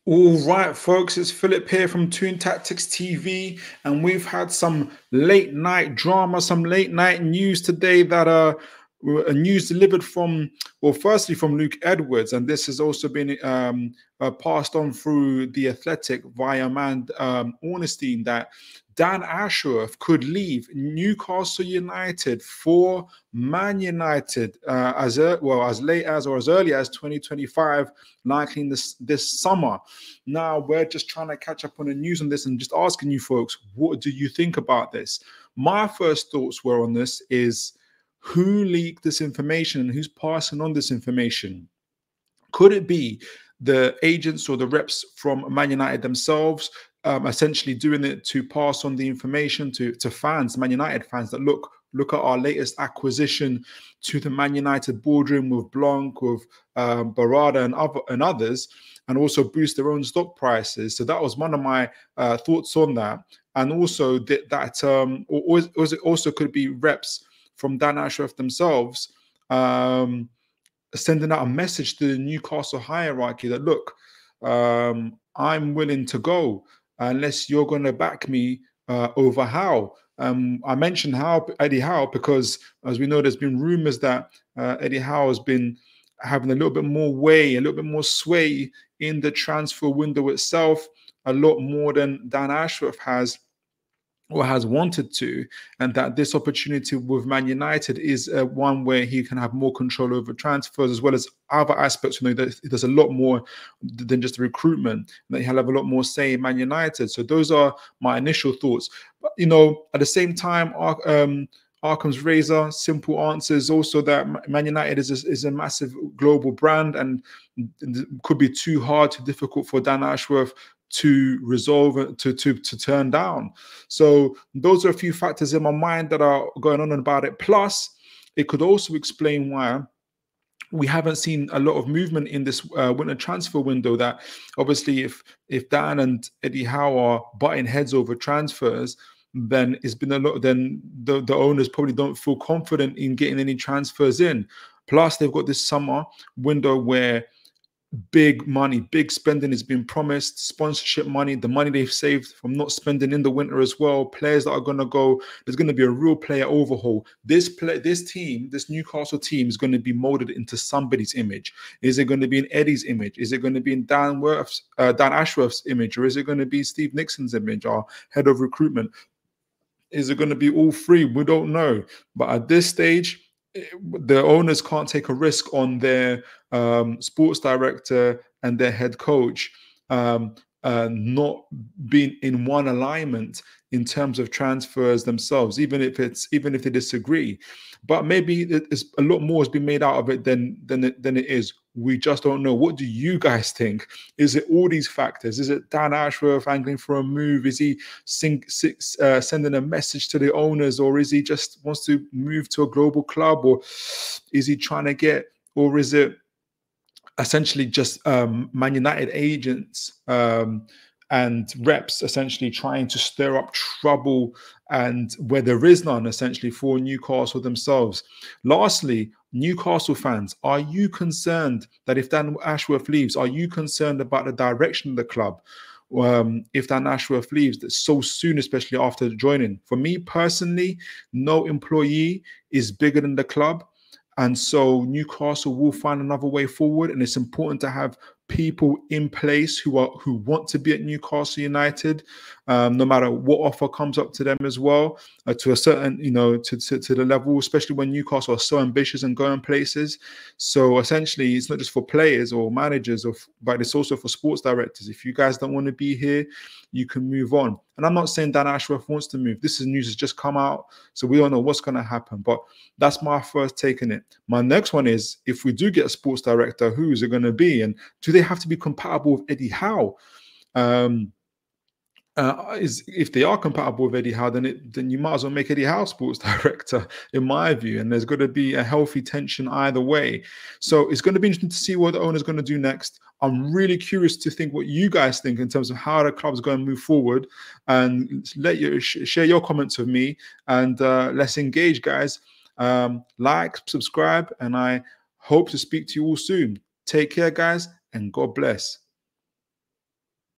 All right, folks, it's Philip here from Toon Tactics TV, and we've had some late night drama, some late night news today that news delivered from, well, firstly from Luke Edwards, and this has also been passed on through The Athletic via Ornstein, that Dan Ashworth could leave Newcastle United for Man United as late as or as early as 2025, likely in this summer. Now we're just trying to catch up on the news on this and just asking you folks, what do you think about this? My first thoughts were on this is, who leaked this information and who's passing on this information? Could it be the agents or the reps from Man United themselves, essentially doing it to pass on the information to fans, Man United fans, that look at our latest acquisition to the Man United boardroom with Blanc, with Barada and others, and also boost their own stock prices? So that was one of my thoughts on that. And also it also could be reps from Dan Ashworth themselves, sending out a message to the Newcastle hierarchy that, look, I'm willing to go unless you're going to back me over Howe. I mentioned Eddie Howe because, as we know, there's been rumors that Eddie Howe has been having a little bit more sway in the transfer window itself, a lot more than Dan Ashworth has or has wanted to, and that this opportunity with Man United is one where he can have more control over transfers as well as other aspects. You know, there's a lot more than just recruitment, that he'll have a lot more say in Man United. So those are my initial thoughts. But, you know, at the same time, Arkham's razor, simple answer is also that Man United is a massive global brand, and could be too hard, too difficult for Dan Ashworth to resolve, to turn down. So those are a few factors in my mind that are going on about it. Plus, it could also explain why we haven't seen a lot of movement in this winter transfer window. That obviously, if Dan and Eddie Howe are butting heads over transfers, then it's been a lot. Then the owners probably don't feel confident in getting any transfers in. Plus, they've got this summer window where big money, big spending is being promised, sponsorship money, the money they've saved from not spending in the winter as well, players that are going to go. There's going to be a real player overhaul. This Newcastle team is going to be molded into somebody's image. Is it going to be in Eddie's image? Is it going to be in Dan Ashworth's image? Or is it going to be Steve Nixon's image, our head of recruitment? Is it going to be all three? We don't know. But at this stage, the owners can't take a risk on their sports director and their head coach not being in one alignment in terms of transfers themselves, even if they disagree. But maybe it's a lot more has been made out of it than it is. We just don't know. What do you guys think? Is it all these factors? Is it Dan Ashworth angling for a move? Is he sending a message to the owners, or is he just wants to move to a global club, or is he trying to get, or is it essentially just Man United agents and reps essentially trying to stir up trouble, and where there is none, essentially, for Newcastle themselves? Lastly, Newcastle fans, are you concerned that if Dan Ashworth leaves, are you concerned about the direction of the club? If Dan Ashworth leaves so soon, especially after joining? For me personally, no employee is bigger than the club. And so Newcastle will find another way forward, and it's important to have people in place who want to be at Newcastle United, no matter what offer comes up to them as well, to a certain, to the level, especially when Newcastle are so ambitious and going places. So essentially, it's not just for players or managers, but it's also for sports directors. If you guys don't want to be here, you can move on. And I'm not saying Dan Ashworth wants to move. This news has just come out, so we don't know what's going to happen. But that's my first take on it. My next one is, if we do get a sports director, who is it going to be? And do they have to be compatible with Eddie Howe? If they are compatible with Eddie Howe, then you might as well make Eddie Howe sports director, in my view. And there's going to be a healthy tension either way. So it's going to be interesting to see what the owner's going to do next. I'm really curious to think what you guys think in terms of how the club's going to move forward, and share your comments with me, and let's engage, guys. Like, subscribe, and I hope to speak to you all soon. Take care, guys, and God bless.